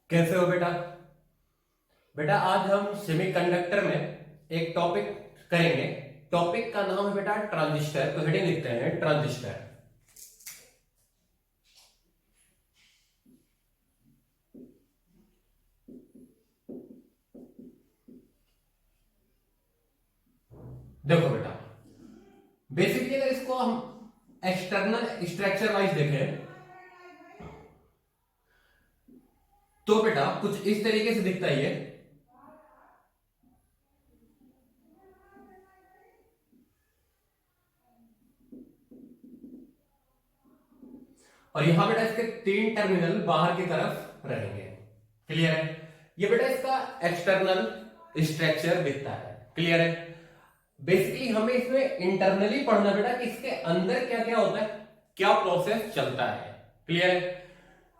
कैसे हो बेटा? बेटा आज हम सेमीकंडक्टर में एक टॉपिक करेंगे। टॉपिक का नाम है बेटा ट्रांजिस्टर। तो हेडिंग लिखते हैं ट्रांजिस्टर। देखो बेटा, बेसिकली अगर इसको हम एक्सटर्नल स्ट्रक्चर वाइज देखें तो बेटा कुछ इस तरीके से दिखता है ये। और यहां बेटा इसके तीन टर्मिनल बाहर की तरफ रहेंगे। क्लियर है? ये बेटा इसका एक्सटर्नल स्ट्रक्चर दिखता है। क्लियर है? बेसिकली हमें इसमें इंटरनली पढ़ना बेटा कि इसके अंदर क्या क्या होता है, क्या प्रोसेस चलता है। क्लियर है?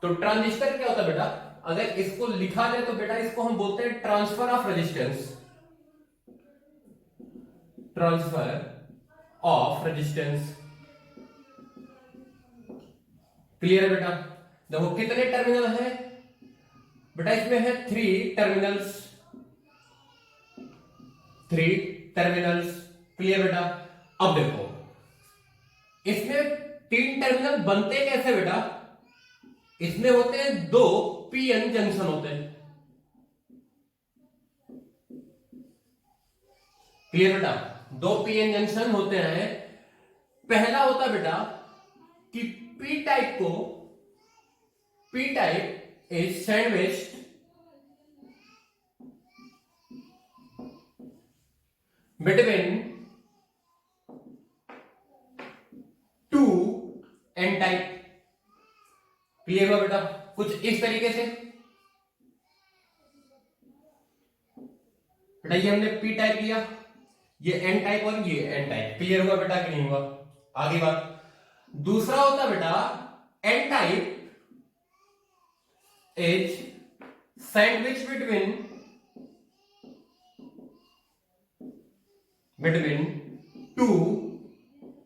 तो ट्रांजिस्टर क्या होता है बेटा, अगर इसको लिखा जाए तो बेटा इसको हम बोलते हैं transfer of resistance. Transfer of resistance. Clear है बेटा? देखो कितने टर्मिनल है बेटा, इसमें है थ्री टर्मिनल्स। क्लियर बेटा? अब देखो इसमें तीन टर्मिनल बनते कैसे बेटा, इसमें होते हैं दो पीएन जंक्शन होते हैं। क्लियर बेटा? दो पीएन जंक्शन होते हैं। पहला होता बेटा कि P type is sandwiched between two N type. Clear हुआ बेटा? कुछ इस तरीके से बेटा, ये हमने पी टाइप लिया, ये एन टाइप और ये एन टाइप। क्लियर हुआ बेटा कि नहीं हुआ? आगे बात। दूसरा होता बेटा N type is sandwich between two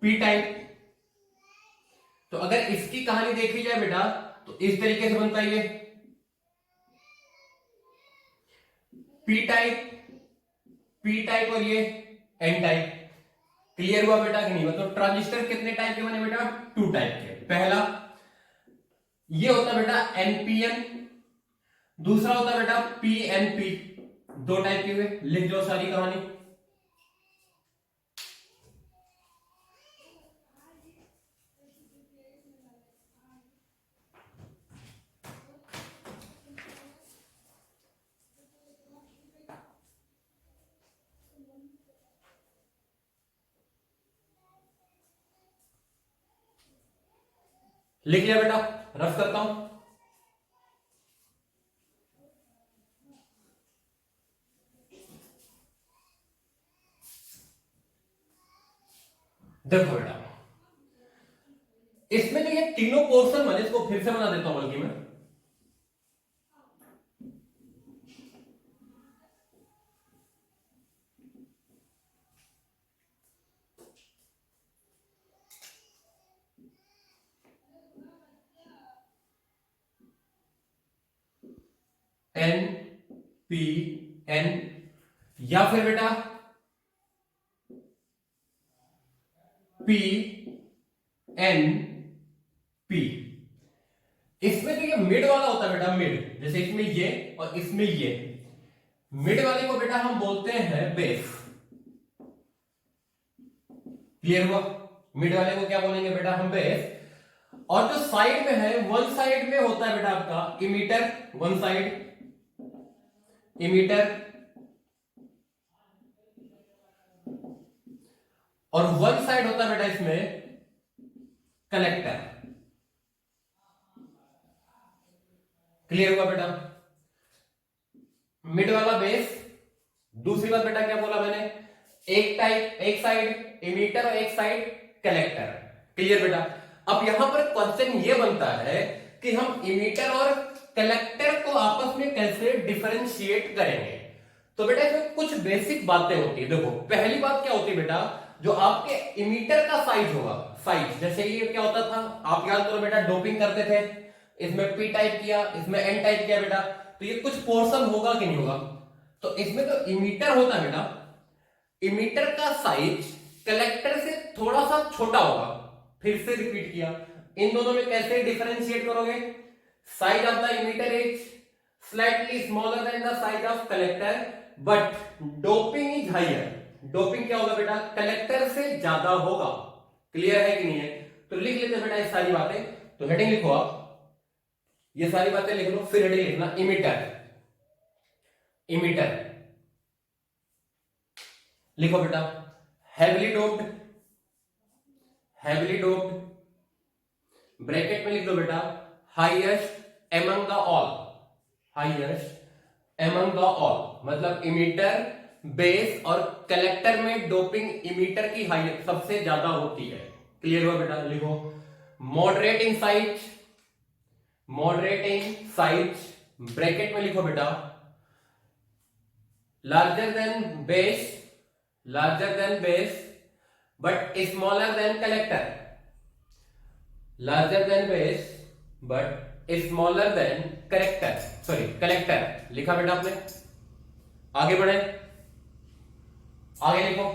P type. तो अगर इसकी कहानी देखी जाए बेटा तो इस तरीके से बनता है ये पी टाइप और ये एन टाइप। क्लियर हुआ बेटा कि नहीं? मतलब ट्रांजिस्टर कितने टाइप के बने बेटा? टू टाइप के। पहला ये होता बेटा एनपीएन, दूसरा होता बेटा पीएनपी। दो टाइप के हुए। लिख दो सारी कहानी। लिख लिया बेटा? रफ करता हूं। देखो बेटा, इसमें जो ये तीनों पोर्शन बने, इसको फिर से बना देता हूं बल्कि मैं। एन पी एन, या फिर बेटा पी एन पी। इसमें जो ये मिड वाला होता है बेटा, मिड, जैसे इसमें ये और इसमें ये, मिड वाले को बेटा हम बोलते हैं बेस। क्लियर हुआ? मिड वाले को क्या बोलेंगे बेटा हम? बेस। और जो साइड में है, वन साइड में होता है बेटा आपका इमीटर। वन साइड इमीटर, और वन साइड होता है बेटा इसमें कलेक्टर। क्लियर हुआ बेटा? मिड वाला बेस। दूसरी बात बेटा क्या बोला मैंने? एक साइड इमीटर और एक साइड कलेक्टर। क्लियर बेटा? अब यहां पर क्वेश्चन ये बनता है कि हम इमीटर और कलेक्टर को आपस में कैसे डिफरेंशिएट करेंगे। तो बेटा इसमें कुछ बेसिक बातें होती है। देखो पहली बात क्या होती है बेटा, जो आपके इमीटर का साइज होगा, साइज, जैसे ये क्या होता था, आप याद करो बेटा, डोपिंग करते थे इसमें पी टाइप किया, इसमें एन टाइप किया बेटा, तो ये कुछ पोर्शन होगा कि नहीं होगा? तो इसमें तो इमीटर होता है बेटा, इमीटर का साइज कलेक्टर से थोड़ा सा छोटा होगा। फिर से रिपीट किया, इन दोनों में कैसे डिफरेंशिएट करोगे? Size of the emitter is slightly smaller than the size of collector but doping is higher. Doping क्या होगा बेटा? कलेक्टर से ज्यादा होगा। क्लियर है कि नहीं है? तो लिख लेते बेटा ये सारी बातें। तो हेडिंग लिखो आप, ये सारी बातें लिख लो, फिर हेडिंग लिखना इमीटर। इमीटर लिखो बेटा, heavily doped, heavily doped, bracket में लिख दो बेटा highest among the all, highest among the all, मतलब इमीटर, बेस और कलेक्टर में डोपिंग इमीटर की हाईएस्ट सबसे ज्यादा होती है। क्लियर हुआ बेटा? लिखो moderate in size, moderate in size, bracket में लिखो बेटा larger than base, larger than base but smaller than collector, larger than base but smaller than collector, sorry collector लिखा बेटा आपने। आगे बढ़े, आगे लिखो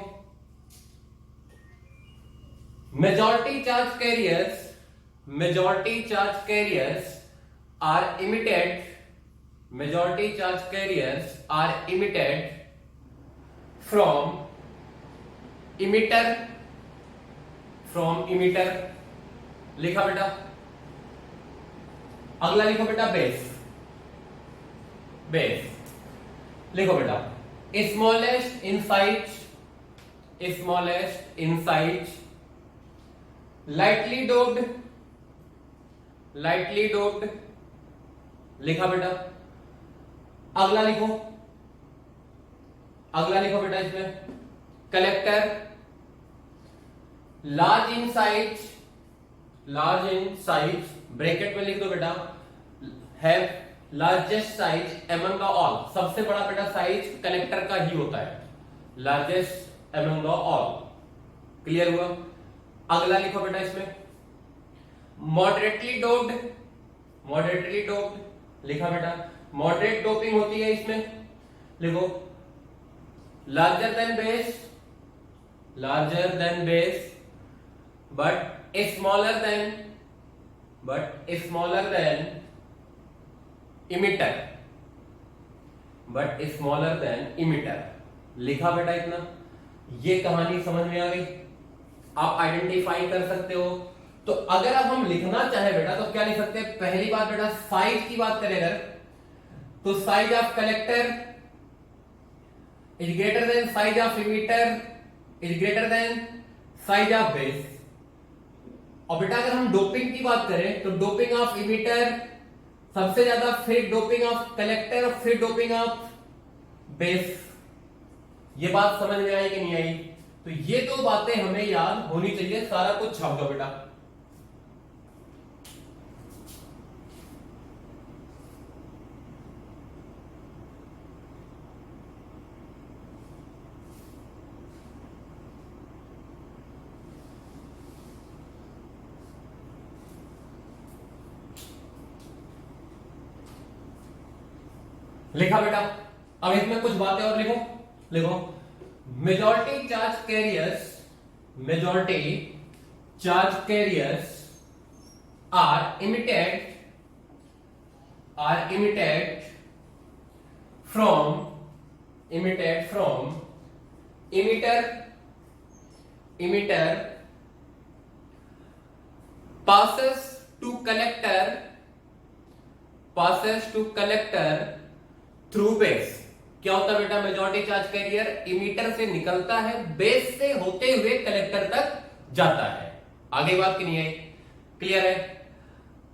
majority charge carriers, majority charge carriers are emitted, majority charge carriers are emitted from emitter, from emitter लिखा बेटा। अगला लिखो बेटा बेस, बेस लिखो बेटा smallest in size, smallest in size, lightly doped, lightly doped लिखा बेटा। अगला लिखो, अगला लिखो बेटा इसमें collector large in size, large in size, bracket में लिख दो बेटा have largest size among the all, सबसे बड़ा बेटा साइज कलेक्टर का ही होता है, largest among the all. Clear हुआ? अगला लिखो बेटा इसमें मॉडरेटली डोप्ड, मॉडरेटली डोप्ड लिखा बेटा, मॉडरेट डोपिंग होती है इसमें, लिखो larger than base, larger than base but smaller than, but smaller than emitter, but smaller than emitter लिखा बेटा इतना। ये कहानी समझ में आ गई? आप आइडेंटिफाई कर सकते हो। तो अगर अब हम लिखना चाहे बेटा तो क्या लिख सकते हैं? पहली बात बेटा साइज की बात करें अगर, तो size of collector is greater than size of emitter is greater than size of base. और बेटा अगर हम डोपिंग की बात करें तो डोपिंग ऑफ इमीटर सबसे ज्यादा, फिर डोपिंग ऑफ कलेक्टर और फिर डोपिंग ऑफ बेस। ये बात समझ में आई कि नहीं आई? तो ये दो बातें हमें याद होनी चाहिए। सारा कुछ छाप दो बेटा। लिखा बेटा। अब इसमें कुछ बातें और लिखो, लिखो majority charge carriers, majority charge carriers are emitted from emitter passes to collector through base. क्या होता है बेटा? मेजॉरिटी चार्ज कैरियर इमीटर से निकलता है, बेस से होते हुए कलेक्टर तक जाता है। आगे बात की नहीं है? क्लियर है?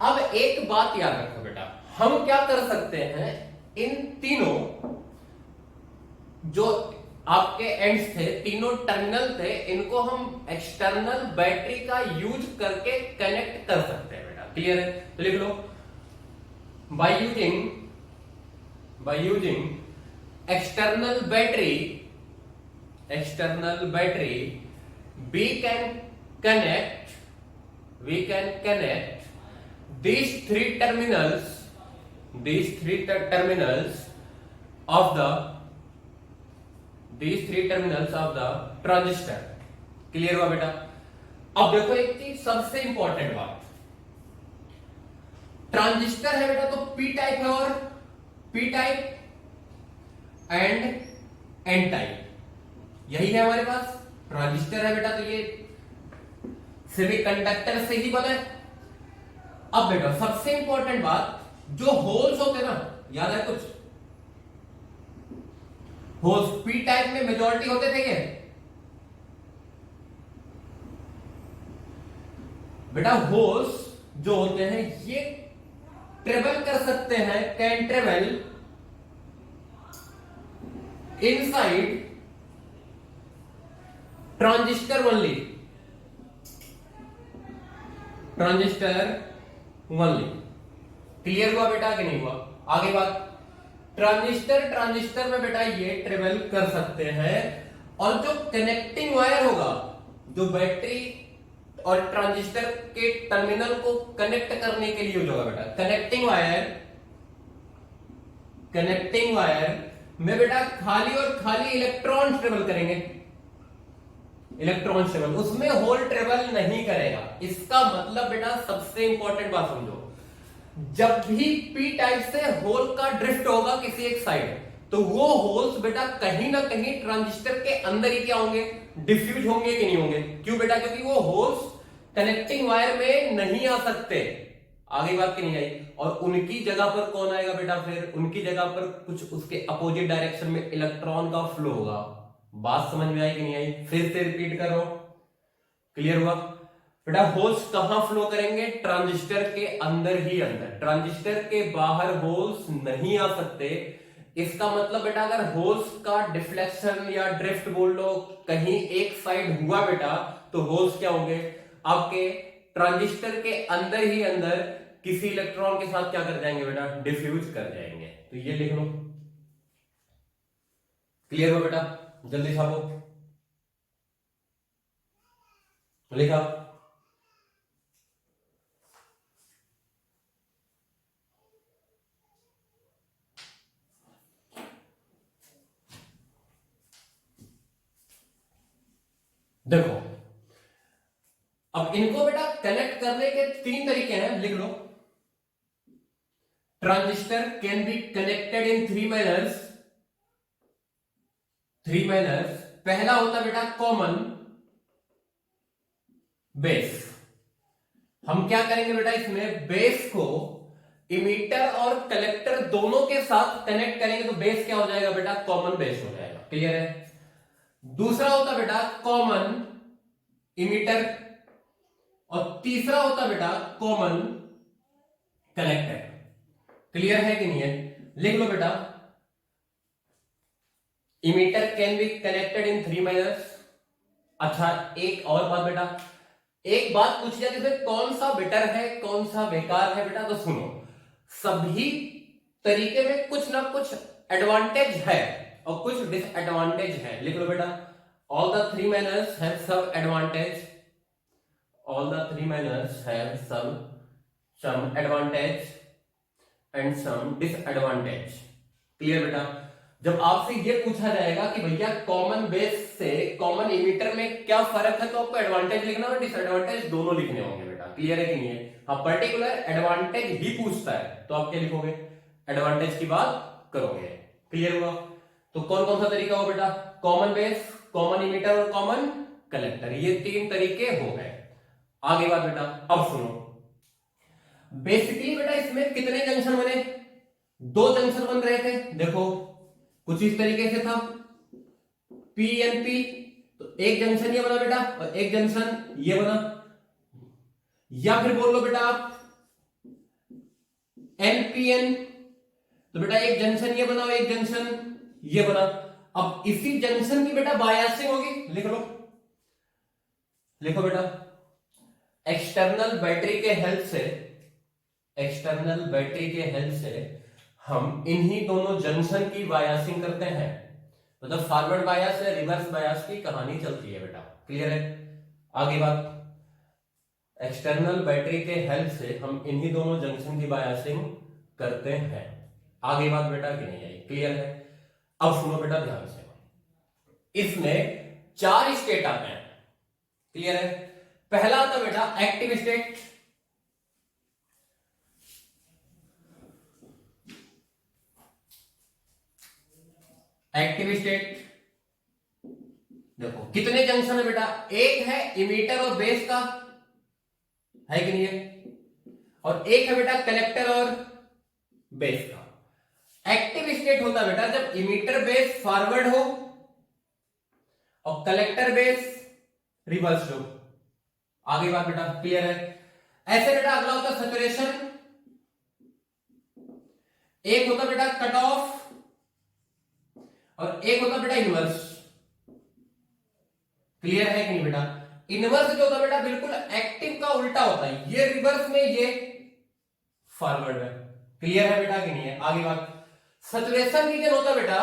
अब एक बात याद रखो बेटा, हम क्या कर सकते हैं, इन तीनों जो आपके एंड्स थे, तीनों टर्मिनल थे, इनको हम एक्सटर्नल बैटरी का यूज करके कनेक्ट कर सकते हैं बेटा। क्लियर है? तो लिख लो by using external battery we can connect these three terminals of the transistor. Clear हुआ बेटा? अब देखो एक चीज सबसे इंपॉर्टेंट बात, ट्रांजिस्टर है बेटा तो पी टाइप है और P type and N type, यही है हमारे पास। ट्रांजिस्टर है बेटा तो ये सेमीकंडक्टर से ही बना है। अब बेटा सबसे इंपॉर्टेंट बात, जो होल्स होते हैं ना, याद है कुछ होल्स पी टाइप में मेजॉरिटी होते थे क्या बेटा? होल्स जो होते हैं ये ट्रेवल कर सकते हैं, can travel inside transistor only, clear हुआ बेटा कि नहीं हुआ? आगे बात, ट्रांजिस्टर में बेटा ये ट्रेवल कर सकते हैं, और जो कनेक्टिंग वायर होगा, जो बैटरी और ट्रांजिस्टर के टर्मिनल को कनेक्ट करने के लिए यूज होगा बेटा, कनेक्टिंग वायर में बेटा खाली और खाली इलेक्ट्रॉन ट्रेवल करेंगे, उसमें होल ट्रेवल नहीं करेगा। इसका मतलब बेटा सबसे इंपॉर्टेंट बात समझो, जब भी पी टाइप से होल का ड्रिफ्ट होगा किसी एक साइड, तो वो होल्स बेटा कहीं ना कहीं ट्रांजिस्टर के अंदर ही क्या होंगे, डिफ्यूज होंगे कि नहीं होंगे? क्यों बेटा? क्योंकि वो होल्स कनेक्टिंग वायर में नहीं आ सकते। आगे बात की नहीं आई, और उनकी जगह पर कौन आएगा बेटा? फिर उनकी जगह पर कुछ उसके अपोजिट डायरेक्शन में इलेक्ट्रॉन का फ्लो होगा। बात समझ में आई कि नहीं आई? फिर से रिपीट कर रहा हूं, क्लियर हुआ बेटा? होल्स कहां फ्लो करेंगे? ट्रांजिस्टर के अंदर ही अंदर, ट्रांजिस्टर के बाहर होल्स नहीं आ सकते। इसका मतलब बेटा अगर होल्स का डिफ्लेक्शन या ड्रिफ्ट बोल लो कहीं एक साइड हुआ बेटा, तो होल्स क्या होंगे? आपके ट्रांजिस्टर के अंदर ही अंदर किसी इलेक्ट्रॉन के साथ क्या कर जाएंगे बेटा? डिफ्यूज कर जाएंगे। तो ये लिख लो, क्लियर हो बेटा? जल्दी छापो, लिखा? देखो अब इनको बेटा कनेक्ट करने के तीन तरीके हैं, लिख लो। Transistor can be connected in three manners. पहला होता बेटा कॉमन बेस। हम क्या करेंगे बेटा? इसमें बेस को इमीटर और कलेक्टर दोनों के साथ कनेक्ट करेंगे, तो बेस क्या हो जाएगा बेटा? कॉमन बेस हो जाएगा। क्लियर है? दूसरा होता बेटा कॉमन इमीटर, और तीसरा होता बेटा कॉमन कलेक्टर। क्लियर है कि नहीं है? लिख लो बेटा, emitter can be connected in three manners. अच्छा एक और बात बेटा, एक बात पूछी जाती है कौन सा बेटर है कौन सा बेकार है बेटा? तो सुनो, सभी तरीके में कुछ ना कुछ एडवांटेज है और कुछ डिसएडवांटेज है। लिख लो बेटा, all the three manners have some advantage, all the three manners have some advantage and some disadvantage। Clear बेटा? जब आपसे ये पूछा जाएगा कि भैया कॉमन बेस से कॉमन इमीटर में क्या फर्क है, तो आपको एडवांटेज लिखना और डिसएडवांटेज दोनों लिखने होंगे बेटा। क्लियर है कि नहीं है? हाँ, पर्टिकुलर एडवांटेज ही पूछता है तो आप क्या लिखोगे? एडवांटेज की बात करोगे। क्लियर हुआ? तो कौन कौन सा तरीका हो बेटा? कॉमन बेस, कॉमन इमीटर और कॉमन कलेक्टर, ये तीन तरीके हो गए। आगे बात बेटा, अब सुनो, बेसिकली बेटा इसमें कितने जंक्शन बने? दो जंक्शन बन रहे थे। देखो कुछ इस तरीके से था, पी एन पी, तो एक जंक्शन ये बना बेटा और एक जंक्शन ये बना, या फिर बोल लो बेटा आप एनपीएन, तो बेटा एक जंक्शन ये बना और एक जंक्शन ये बना। अब इसी जंक्शन की बेटा बायसिंग होगी। लिख लो, लिखो बेटा, एक्सटर्नल बैटरी के हेल्प से हम इन्हीं दोनों जंक्शन की बायसिंग करते हैं। मतलब फॉरवर्ड बायस या रिवर्स बायस की कहानी चलती है बेटा। क्लियर है? आगे बात, एक्सटर्नल बैटरी के हेल्प से हम इन्हीं दोनों जंक्शन की बायसिंग करते हैं। आगे बात बेटा कि नहीं आई? क्लियर है? अब सुनो बेटा ध्यान से, इसमें 4 स्टेट आते हैं। क्लियर है? पहला आता बेटा एक्टिव स्टेट, एक्टिव स्टेट। देखो कितने जंक्शन है बेटा? एक है इमीटर और बेस का, है कि नहीं है? और एक है बेटा कलेक्टर और बेस का। एक्टिव स्टेट होता है बेटा जब इमीटर बेस फॉरवर्ड हो और कलेक्टर बेस रिवर्स हो। आगे बात बेटा क्लियर है? ऐसे बेटा अगला होता है सैचुरेशन, एक होता बेटा कट ऑफ और एक होता बेटा इनवर्स। क्लियर है कि नहीं बेटा? इनवर्स जो होता बेटा बिल्कुल एक्टिव का उल्टा होता है, ये रिवर्स में, ये फॉरवर्ड में। क्लियर है बेटा कि नहीं है? आगे बात, सैचुरेशन रीजन होता बेटा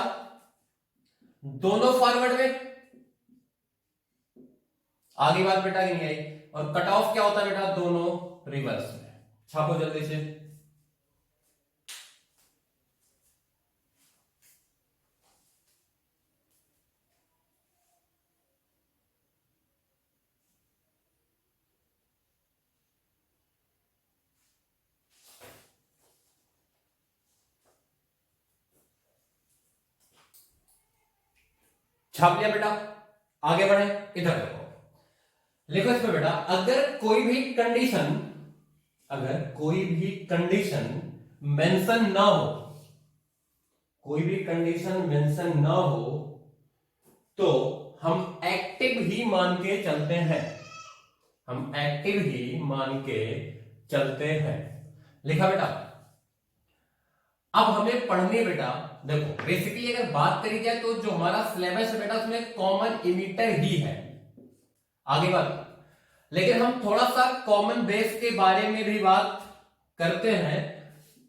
दोनों फॉरवर्ड में। आगे बात बेटा कि नहीं आई? और कट ऑफ क्या होता है बेटा? दोनों रिवर्स में। छापो जल्दी से। छाप लिया बेटा? आगे बढ़े, इधर देखो, लिखो इसमें बेटा अगर कोई भी कंडीशन, अगर कोई भी कंडीशन मेंशन ना हो, कोई भी कंडीशन मेंशन ना हो तो हम एक्टिव ही मान के चलते हैं, हम एक्टिव ही मान के चलते हैं। लिखा बेटा? अब हमें पढ़ने बेटा, देखो बेसिकली अगर बात करी जाए तो जो हमारा सिलेबस है बेटा उसमें कॉमन इमीटर ही है। आगे बात, लेकिन हम थोड़ा सा कॉमन बेस के बारे में भी बात करते हैं।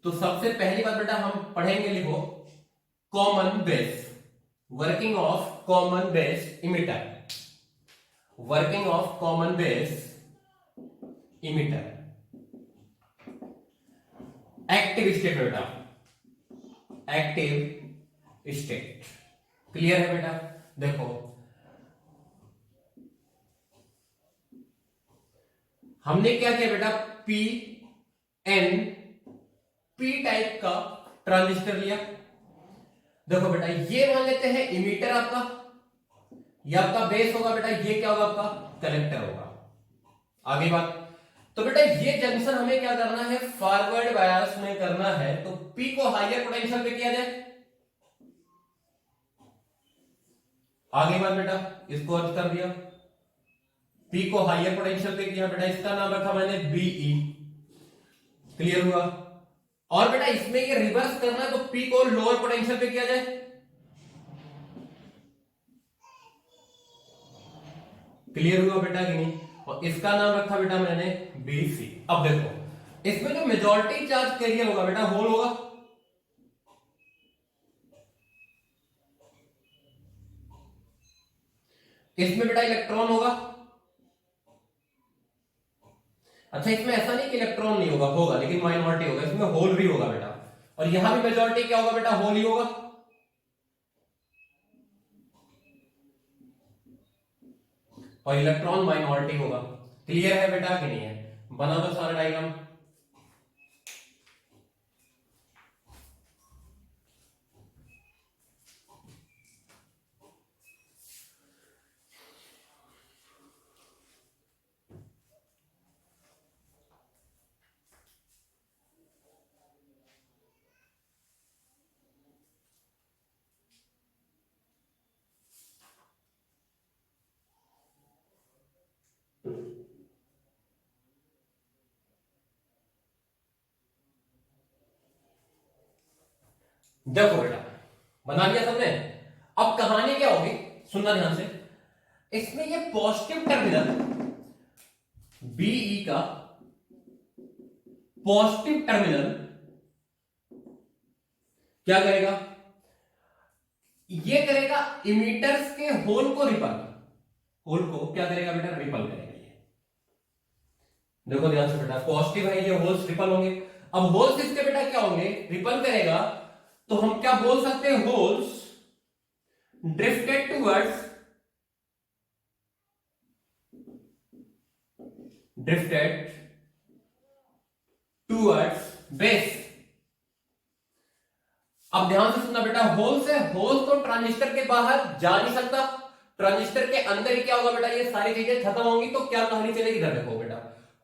तो सबसे पहली बात बेटा हम पढ़ेंगे, लिखो common base, working of common base emitter, working of common base emitter. Active state बेटा, एक्टिव स्टेट। क्लियर है बेटा? देखो हमने क्या किया बेटा, पी एन पी टाइप का ट्रांजिस्टर लिया। देखो बेटा ये मान लेते हैं इमीटर आपका, ये आपका बेस होगा बेटा, ये क्या होगा आपका कलेक्टर होगा। आगे बात, तो बेटा ये जंक्शन हमें क्या करना है, फॉरवर्ड बायस में करना है। तो पी को हायर पोटेंशियल पे किया जाए। आगे बात बेटा, इसको अर्ज कर दिया, पी को हायर पोटेंशियल पे किया बेटा, इसका नाम रखा मैंने बीई। क्लियर हुआ? और बेटा इसमें ये रिवर्स करना है तो पी को लोअर पोटेंशियल पे किया जाए। क्लियर हुआ बेटा कि नहीं? और इसका नाम रखा बेटा मैंने बीसी। अब देखो इसमें जो मेजॉरिटी चार्ज कैरियर होगा बेटा होल होगा, इसमें बेटा इलेक्ट्रॉन होगा। अच्छा इसमें ऐसा नहीं कि इलेक्ट्रॉन नहीं होगा, होगा लेकिन माइनॉरिटी होगा, इसमें होल भी होगा बेटा। और यहां भी मेजॉरिटी क्या होगा बेटा, होल ही होगा। और इलेक्ट्रॉन माइनॉरिटी होगा। क्लियर है बेटा कि नहीं है? बना दो सारा डायग्राम। देखो बेटा बना लिया सबने। अब कहानी क्या होगी, सुनना ध्यान से। इसमें ये पॉजिटिव टर्मिनल बीई का पॉजिटिव टर्मिनल क्या करेगा, ये करेगा इमीटर्स के होल को रिपल, होल को क्या करेगा बेटा, रिपल करेगा ये। देखो ध्यान से बेटा, पॉजिटिव है ये, होल्स रिपल होंगे। अब होल्स इसके बेटा क्या होंगे, रिपल करेगा, तो हम क्या बोल सकते हैं, holes drifted towards, drifted towards base. अब ध्यान से सुनना बेटा, होल्स है, होल्स तो ट्रांजिस्टर के बाहर जा नहीं सकता, ट्रांजिस्टर के अंदर ही क्या होगा बेटा, ये सारी चीजें खत्म होंगी, तो क्या कहानी चलेगी, इधर देखो बेटा,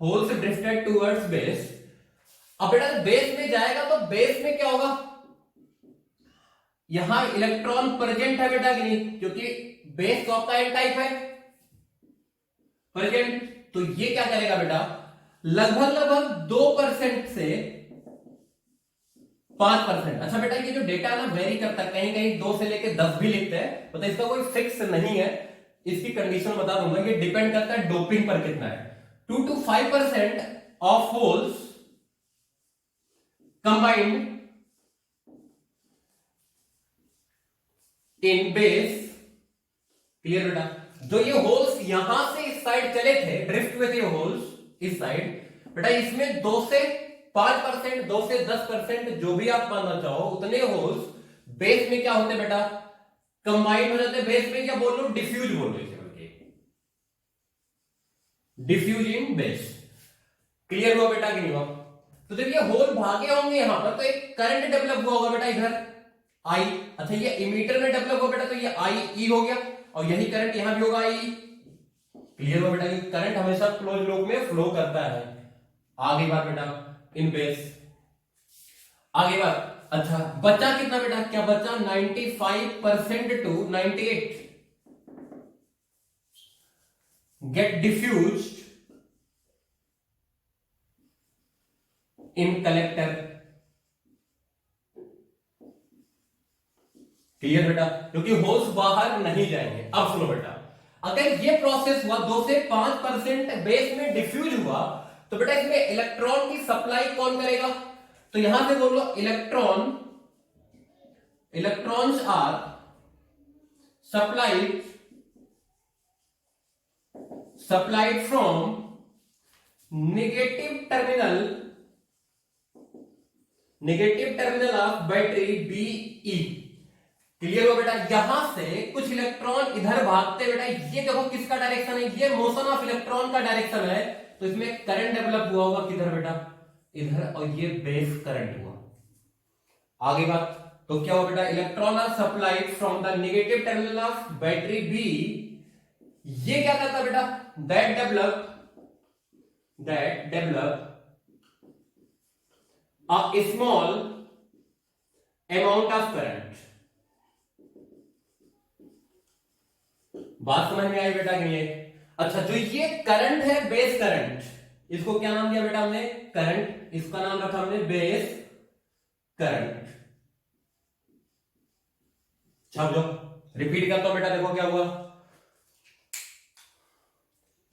होल्स ड्रिफ्टेड टूवर्ड्स बेस। अब बेटा बेस में जाएगा तो बेस में क्या होगा, यहां इलेक्ट्रॉन प्रेजेंट है बेटा कि नहीं, क्योंकि बेस तो आपका एन टाइप है, प्रेजेंट। तो ये क्या करेगा बेटा, लगभग लगभग 2% से 5%। अच्छा बेटा ये जो डेटा है ना वेरी करता है, कहीं कहीं 2 से लेके 10 भी लिखते हैं, मतलब इसका कोई फिक्स नहीं है, इसकी कंडीशन बता दूंगा, ये डिपेंड करता है डोपिंग पर कितना है। 2 to 5% of holes combined in base. Clear बेटा, जो ये होल्स यहां से इस साइड चले थे, ड्रिफ्ट हुए थे होल्स इस साइड, बेटा इसमें 2 से 5%, 2 से 10% जो भी आप मानना चाहो, उतने होल्स बेस में क्या होते बेटा, कंबाइंड हो जाते। बेस में क्या बोल लो, डिफ्यूज बोल रहे थे, डिफ्यूज इन बेस। क्लियर हुआ बेटा कि नहीं हुआ। तो जब ये होल भागे होंगे यहां पर, तो एक करंट डेवलप हुआ होगा बेटा इधर आई। अच्छा ये इमीटर में डेवलप हुआ बेटा, तो ये आई ई हो गया, और यही करंट यहां भी होगा आई। क्लियर हुआ बेटा, ये करंट हमेशा क्लोज लूप में फ्लो करता है। आगे बात बेटा, इन बेस, आगे बात। अच्छा बचा कितना बेटा, क्या बचा, 95% to 98 get diffused in collector. Clear बेटा, क्योंकि होल्स बाहर नहीं जाएंगे। अब सुनो बेटा, अगर ये प्रोसेस हुआ 2 से 5% बेस में डिफ्यूज हुआ, तो बेटा इसमें इलेक्ट्रॉन की सप्लाई कौन करेगा, तो यहां से बोल लो electrons are supplied from negative terminal of battery BE. Clear हो बेटा, यहां से कुछ इलेक्ट्रॉन इधर भागते बेटा, ये देखो किसका डायरेक्शन है, ये मोशन ऑफ इलेक्ट्रॉन का डायरेक्शन है, तो इसमें करंट डेवलप हुआ होगा किधर बेटा, इधर, और ये बेस करंट हुआ। आगे बात, तो क्या हुआ बेटा, electron are supplied from the negative terminal of battery B. ये क्या करता बेटा, that develop a small amount of current। बात समझ में आई बेटा कि नहीं। अच्छा जो ये करंट है बेस करंट, इसको क्या नाम दिया बेटा हमने, करंट, इसका नाम रखा हमने बेस करंट। छाप दो, रिपीट करता हूं बेटा, देखो क्या हुआ,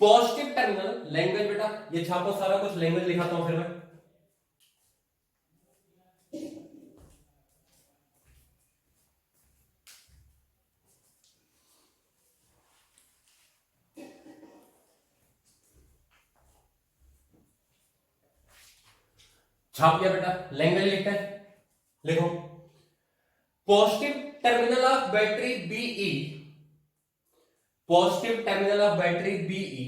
पॉजिटिव टर्मिनल, लैंग्वेज बेटा ये छापो, सारा कुछ लैंग्वेज लिखाता हूं फिर मैं। छाप लिया बेटा, लैंग्वेज लिखते हैं, लिखो positive terminal of battery BE, positive terminal of battery BE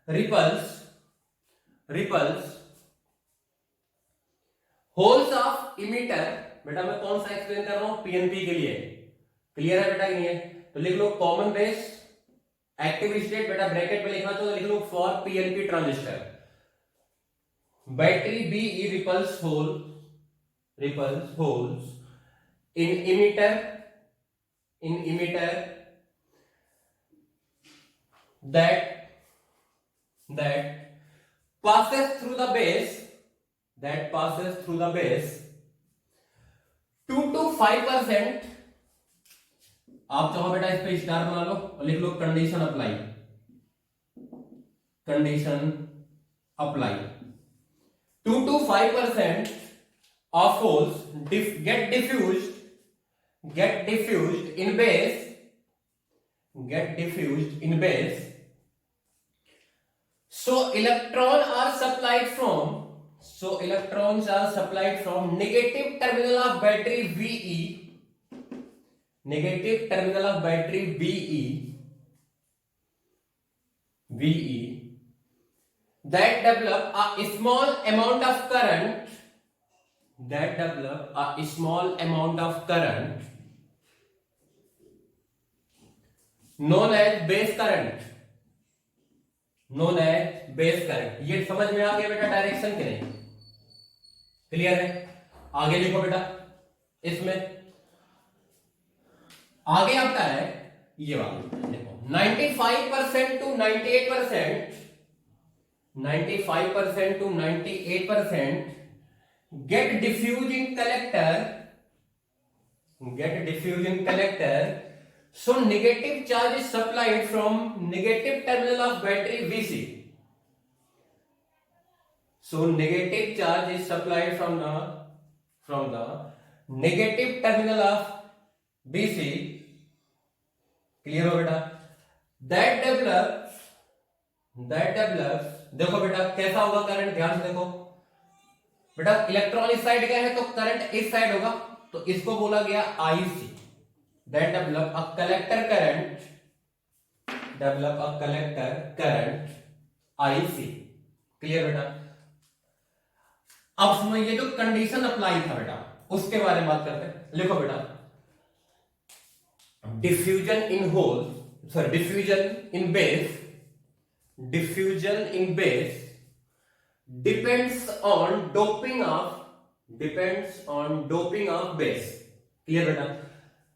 repels holes of emitter. बेटा मैं कौन सा एक्सप्लेन कर रहा हूं, पीएनपी के लिए। क्लियर है बेटा कि नहीं है, तो लिख लो कॉमन बेस एक्टिव स्टेट, बेटा ब्रैकेट में लिखना तो लिख लो for PNP transistor. Battery BE repels holes in emitter that passes through the base 2 to 5%। आप चाहो बेटा इस पे स्टार बना लो और लिख लो condition apply. 2 to 5% of holes get diffused in base So electrons are supplied from negative terminal of battery VE, negative terminal of battery VE that develop a small amount of current, known as base current, ये समझ में आ गया बेटा direction के नहीं? Clear है? आगे लिखो बेटा, इसमें आगे आपका है ये वाला, देखो 95% to 98%, 95% to 98% get diffused in collector, so negative charge is supplied from negative terminal of battery VC. So negative charge is supplied from the negative terminal of BC. Clear हो बेटा? That develops, देखो बेटा कैसा होगा current, ध्यान से देखो बेटा, इलेक्ट्रॉन इस साइड गए हैं तो करंट इस साइड होगा, तो इसको बोला गया IC. That develop a collector current IC. Clear बेटा? अब सुनो, ये जो कंडीशन अप्लाई था बेटा उसके बारे में बात करते हैं. लिखो बेटा, diffusion in base depends on doping of base. Clear बेटा?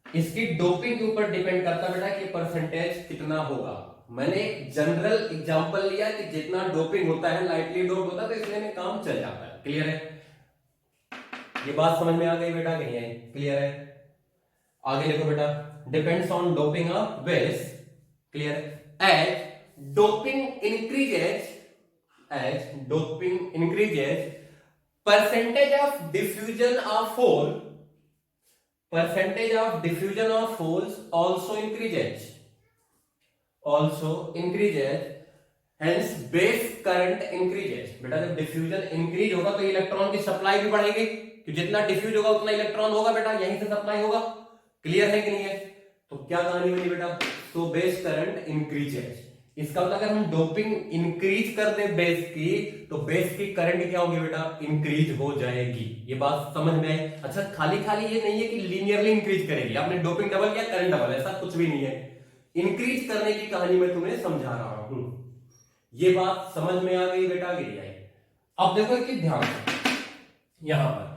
इसकी डोपिंग के ऊपर डिपेंड करता है बेटा कि परसेंटेज कितना होगा. मैंने जनरल एग्जांपल लिया कि जितना डोपिंग होता है, लाइटली डोप होता है, तो इसलिए में काम चल जाता है. क्लियर है? ये बात समझ में आ गई बेटा कि नहीं आई? क्लियर है? आगे लिखो बेटा, depends on doping of base. Clear? As doping increases, percentage of diffusion of holes also increases, hence base current increases. बेटा जब डिफ्यूजन इंक्रीज होगा तो इलेक्ट्रॉन की सप्लाई भी बढ़ेगी, कि जितना डिफ्यूज होगा उतना इलेक्ट्रॉन होगा बेटा, यहीं से सप्लाई होगा. क्लियर है कि नहीं है? तो क्या कहानी बनी बेटा? तो बेस करंट इंक्रीजेस. इसका मतलब अगर हम डोपिंग इंक्रीज कर दे बेस की, तो बेस की करंट क्या होगी बेटा? इंक्रीज हो जाएगी. ये बात समझ में आई? अच्छा, खाली ये नहीं है कि लीनियरली इंक्रीज करेगी. आपने डोपिंग डबल किया, करंट डबल, ऐसा कुछ भी नहीं है. इंक्रीज करने की कहानी मैं तुम्हें समझा रहा हूं. ये बात समझ में आ गई बेटा कि नहीं आई? अब देखो कि ध्यान से, यहां पर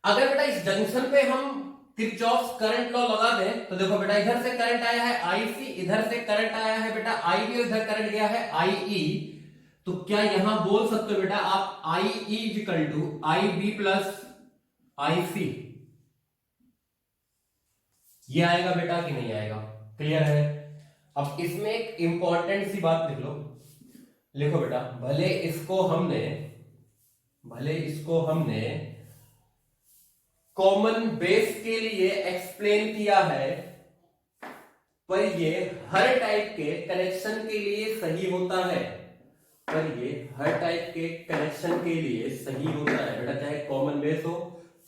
अगर बेटा इस जंक्शन पे हम किरचॉफ्स करंट लॉ लगा दें, तो देखो बेटा इधर से करंट आया है IC, इधर से करंट आया है बेटा IB, और इधर करंट गया है IE. तो क्या यहां बोल सकते हो बेटा आप IE equal to IB plus IC? ये आएगा बेटा कि नहीं आएगा? क्लियर है? अब इसमें एक इंपॉर्टेंट सी बात लिख लो. लिखो बेटा, भले इसको हमने कॉमन बेस के लिए एक्सप्लेन किया है, पर ये हर टाइप के कनेक्शन के लिए सही होता है. बेटा चाहे कॉमन बेस हो,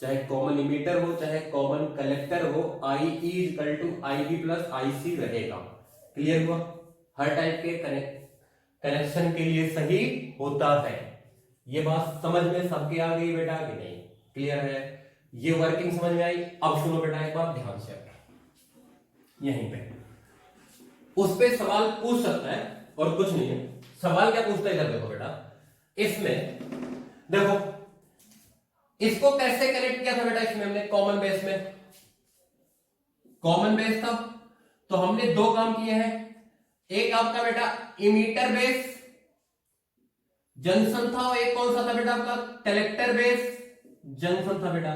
चाहे कॉमन इमीटर हो, चाहे कॉमन कलेक्टर हो, IE equal to IB plus IC रहेगा. क्लियर हुआ? हर टाइप के कनेक्शन के लिए सही होता है. ये बात समझ में सबके आ गई बेटा कि नहीं? क्लियर है? ये वर्किंग समझ में आई? अब सुनो बेटा एक बात ध्यान से, यहीं पे उस पे सवाल पूछ सकता है और कुछ नहीं है. सवाल क्या पूछता है इधर देखो बेटा, इसमें देखो इसको कैसे कनेक्ट किया था बेटा? इसमें हमने कॉमन बेस था, तो हमने दो काम किए हैं. एक आपका बेटा इमीटर बेस जंक्शन था, और एक कौन सा था बेटा आपका? कलेक्टर बेस जंक्शन था बेटा.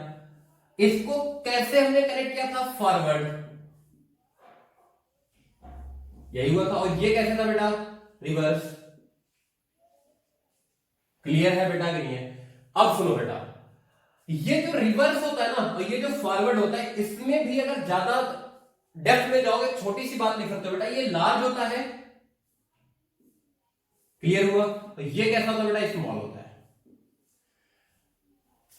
इसको कैसे हमने कनेक्ट किया था? फॉरवर्ड, यही हुआ था. और ये कैसे था बेटा? रिवर्स. क्लियर है बेटा कि नहीं है? अब सुनो बेटा, ये जो रिवर्स होता है ना, और ये जो फॉरवर्ड होता है, इसमें भी अगर ज्यादा डेप्थ में जाओगे, छोटी सी बात लिख सकते हो बेटा, ये लार्ज होता है. क्लियर हुआ? तो ये कैसा होता है बेटा? स्मॉल होता है।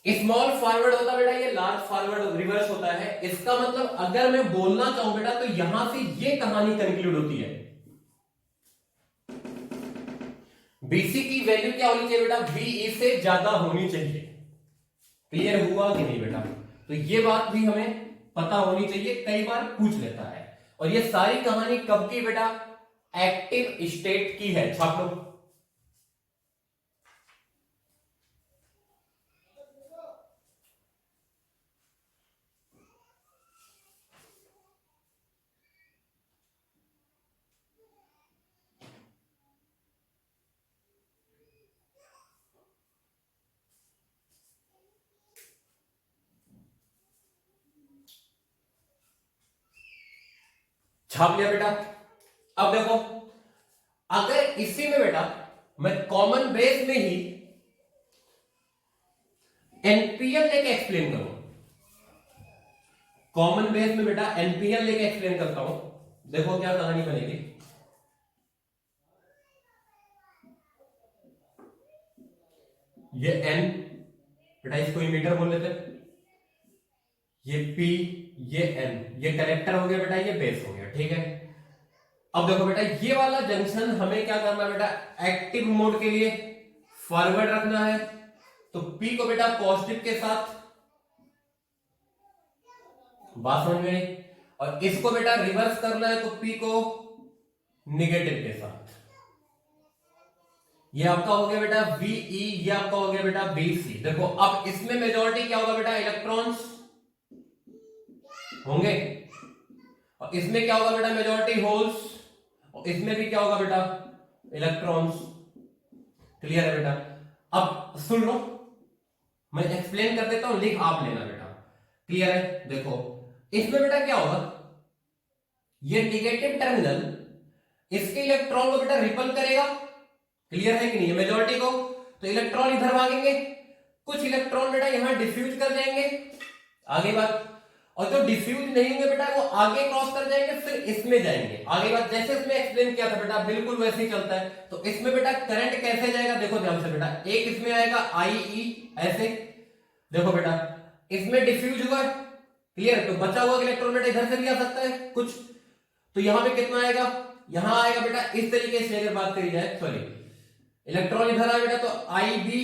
स्मॉल फॉरवर्ड होता है बेटा, ये लार्ज फॉरवर्ड रिवर्स होता है। इसका मतलब अगर मैं बोलना चाहूं बेटा तो यहां से ये कहानी कंक्लूड होती है। बीसी की वैल्यू क्या होनी चाहिए बेटा? बीई से ज्यादा होनी चाहिए। क्लियर हुआ कि नहीं बेटा? तो ये बात भी हमें पता होनी चाहिए, कई बार पूछ लेता है। और ये सारी कहानी कब की बेटा? एक्टिव स्टेट की है। छाप लो। छाप लिया बेटा? अब देखो, अगर इसी में बेटा मैं कॉमन बेस में ही एनपीएल लेके एक्सप्लेन करूं, कॉमन बेस में बेटा एनपीएल लेके एक्सप्लेन करता हूं, देखो क्या कहानी बनेगी। ये एन बेटा, इसको इमीटर बोल लेते हैं, ये पी, ये एन, ये कलेक्टर हो गया बेटा, ये बेस हो गया। ठीक है, अब देखो बेटा ये वाला जंक्शन हमें क्या करना है बेटा? एक्टिव मोड के लिए फॉरवर्ड रखना है। तो पी को बेटा पॉजिटिव के साथ, बात समझ में आई? और इसको बेटा रिवर्स करना है तो पी को निगेटिव के साथ। ये आपका हो गया बेटा वीई, ये आपका हो गया बेटा बीसी। देखो अब इसमें मेजॉरिटी क्या होगा बेटा? इलेक्ट्रॉन्स होंगे। और इसमें क्या होगा बेटा? Majority holes. और इसमें भी क्या होगा बेटा? इलेक्ट्रॉन्स। क्लियर है बेटा? अब सुन लो, मैं एक्सप्लेन कर देता हूं, लिख आप लेना बेटा। क्लियर है? देखो इसमें बेटा क्या होगा? ये निगेटिव टर्मिनल इसके इलेक्ट्रॉन को बेटा रिपल करेगा। क्लियर है कि नहीं? मेजॉरिटी को, तो इलेक्ट्रॉन इधर भागेंगे, कुछ इलेक्ट्रॉन बेटा यहां डिफ्यूज कर जाएंगे, आगे बात। और जो डिफ्यूज नहीं होंगे बेटा वो आगे क्रॉस कर जाएंगे, फिर इसमें जाएंगे, आगे बात। जैसे इसमें एक्सप्लेन किया था बेटा, बिल्कुल वैसे ही चलता है। तो इसमें बेटा करंट कैसे जाएगा? देखो ध्यान से बेटा, एक इसमें आएगा आई ऐसे, देखो बेटा इसमें डिफ्यूज हुआ, क्लियर? तो बचा हुआ इलेक्ट्रॉन बेटा इधर से भी आ सकता है कुछ, तो यहां पे कितना आएगा? यहां आएगा बेटा इस तरीके से, अगर बात करी जाए, सॉरी इलेक्ट्रॉन इधर आया बेटा तो आई बी,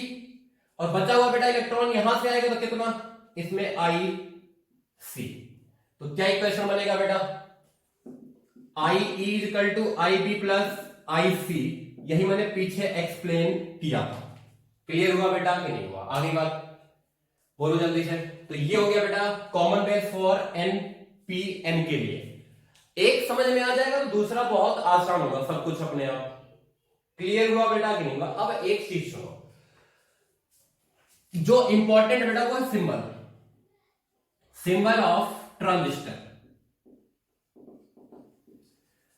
और बचा हुआ बेटा इलेक्ट्रॉन यहां से आएगा तो कितना? इसमें आई सी। तो क्या इक्वेशन बनेगा बेटा? I equal to I B plus I C. यही मैंने पीछे एक्सप्लेन किया था। क्लियर हुआ बेटा कि नहीं हुआ? आगे बात बोलो जल्दी से। तो ये हो गया बेटा common base for N P N के लिए। एक समझ में आ जाएगा तो दूसरा बहुत आसान होगा, सब कुछ अपने आप। क्लियर हुआ बेटा कि नहीं हुआ? अब एक चीज सुनो, जो इंपॉर्टेंट बेटा वो है सिंबल, सिंबल ऑफ ट्रांजिस्टर।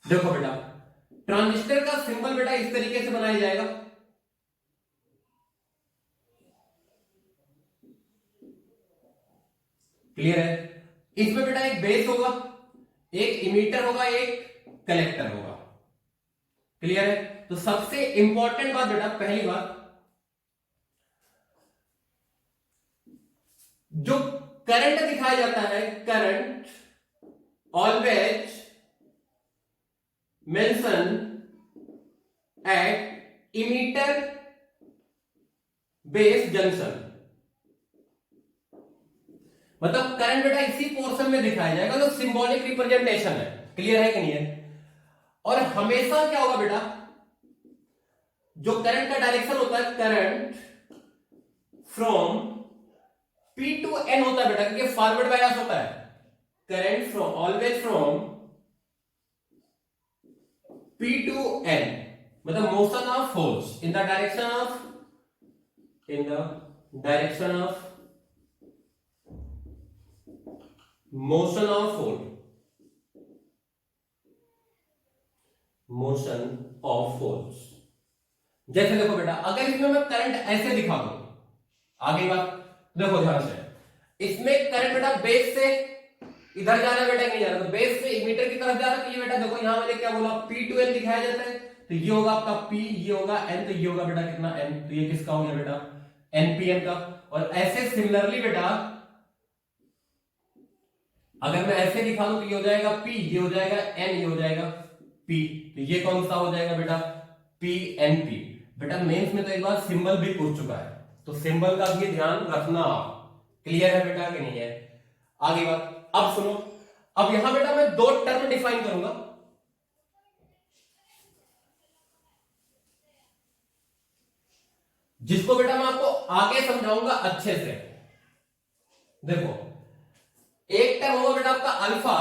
देखो बेटा ट्रांजिस्टर का सिंबल बेटा इस तरीके से बनाया जाएगा। क्लियर है? इसमें बेटा एक बेस होगा, एक इमीटर होगा, एक कलेक्टर होगा। क्लियर है? तो सबसे इंपॉर्टेंट बात बेटा, पहली बात, जो करंट दिखाया जाता है, current always mention at emitter base junction. मतलब करंट बेटा इसी पोर्शन में दिखाया जाएगा, तो सिंबॉलिक रिप्रेजेंटेशन है। क्लियर है कि नहीं है? और हमेशा क्या होगा बेटा, जो करंट का डायरेक्शन होता है, current from P to N होता है बेटा, क्योंकि फॉरवर्ड बायस होता है। Current from, always from P to N, मतलब motion of force in the direction of, in the direction of motion of force, motion of force. जैसे देखो बेटा, अगर इसमें मैं करंट ऐसे दिखा दूं, आगे बात देखो ध्यान से, इसमें करंट बेटा बेस से इधर जा रहा है बेटा, नहीं जा रहा, तो बेस से इमीटर की तरफ जा रहा है। तो ये बेटा देखो यहां मैंने क्या बोला, P2N दिखाया जाता है, तो तो ये होगा आपका P, ये होगा N, तो ये होगा बेटा कितना N, तो ये किसका हो गया बेटा NPN का। और ऐसे सिमिलरली बेटा अगर मैं ऐसे दिखा दूं तो ये हो जाएगा P, ये हो जाएगा N, ये हो जाएगा P, तो ये कौन सा हो जाएगा बेटा PNP। बेटा मेंस में तो एक बार सिंबल भी पूछ चुका है, तो सिंबल का भी ध्यान रखना। क्लियर है बेटा कि नहीं है? आगे बात अब सुनो, अब यहां बेटा मैं दो टर्म डिफाइन करूंगा, जिसको बेटा मैं आपको आगे समझाऊंगा अच्छे से। देखो एक टर्म होगा बेटा आपका अल्फा,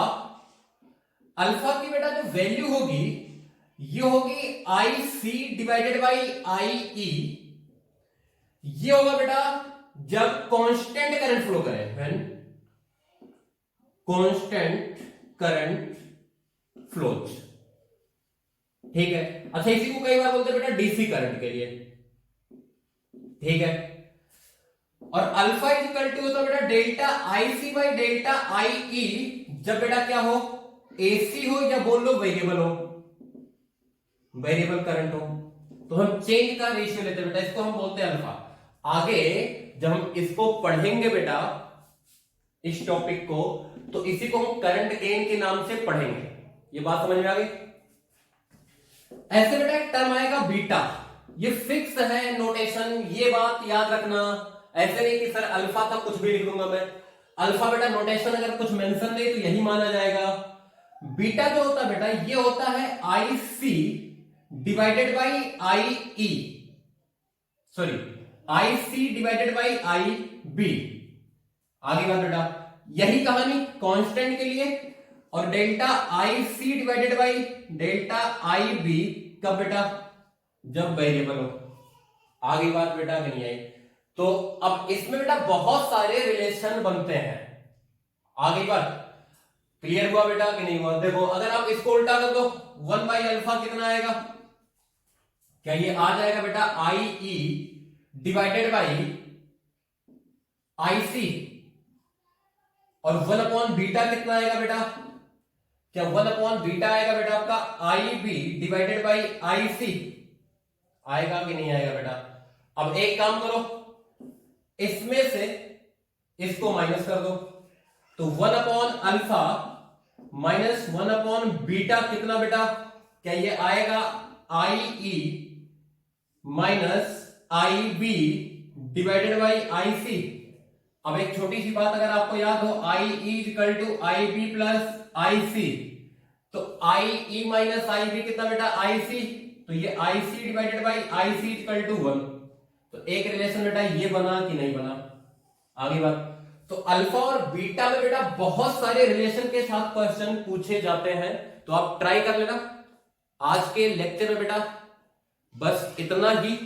अल्फा की बेटा जो वैल्यू होगी ये होगी आई सी डिवाइडेड बाई आई ई। ये होगा बेटा जब कांस्टेंट करंट फ्लो करे, व्हेन कांस्टेंट करंट फ्लोज। ठीक है, अच्छा इसी को कई बार बोलते हैं बेटा डीसी करंट के लिए। ठीक है, और अल्फा इज इक्वल टू होता है बेटा delta I C by delta I E, जब बेटा क्या हो एसी हो या बोल लो वेरिएबल हो, वेरिएबल करंट हो, तो हम चेंज का रेशियो लेते हैं बेटा, इसको हम बोलते हैं अल्फा। आगे जब हम इसको पढ़ेंगे बेटा इस टॉपिक को, तो इसी को हम करंट गेन के नाम से पढ़ेंगे। ये बात समझ में आ गई? ऐसे बेटा एक टर्म आएगा बीटा, ये फिक्स है नोटेशन, ये बात याद रखना। ऐसे नहीं कि सर अल्फा था कुछ भी लिख दूंगा मैं, अल्फा बेटा नोटेशन अगर कुछ मेंशन नहीं तो यही माना जाएगा। बीटा जो होता है बेटा ये होता है I C divided by I E, sorry I C divided by I B. आगे बात बेटा यही कहानी कांस्टेंट के लिए, और delta I C divided by delta I B कब बेटा जब वेरिएबल हो। आगे बात बेटा नहीं आई, तो अब इसमें बेटा बहुत सारे रिलेशन बनते हैं। आगे बात क्लियर हुआ बेटा कि नहीं हुआ? देखो अगर आप इसको उल्टा कर दो 1 बाई अल्फा कितना आएगा, क्या ये आ जाएगा बेटा आई ई डिवाइडेड बाई आई सी, और 1 अपॉन बीटा कितना आएगा बेटा, क्या 1 अपॉन बीटा आएगा बेटा आपका आई बी डिवाइडेड बाई आई सी, आएगा कि नहीं आएगा बेटा? अब एक काम करो, इसमें से इसको माइनस कर दो, तो 1 upon alpha minus 1 upon beta कितना बेटा, क्या ये आएगा I E minus I B divided by I C. अब एक छोटी सी बात अगर आपको याद हो, I E equal to I B plus I C, तो I E minus I B कितना बेटा आई सी, तो ये I C divided by I C equal to 1। तो एक रिलेशन बेटा ये बना कि नहीं बना? आगे बात, तो अल्फा और बीटा में बेटा बहुत सारे रिलेशन के साथ क्वेश्चन पूछे जाते हैं, तो आप ट्राई कर लेना। आज के लेक्चर में बेटा बस इतना ही।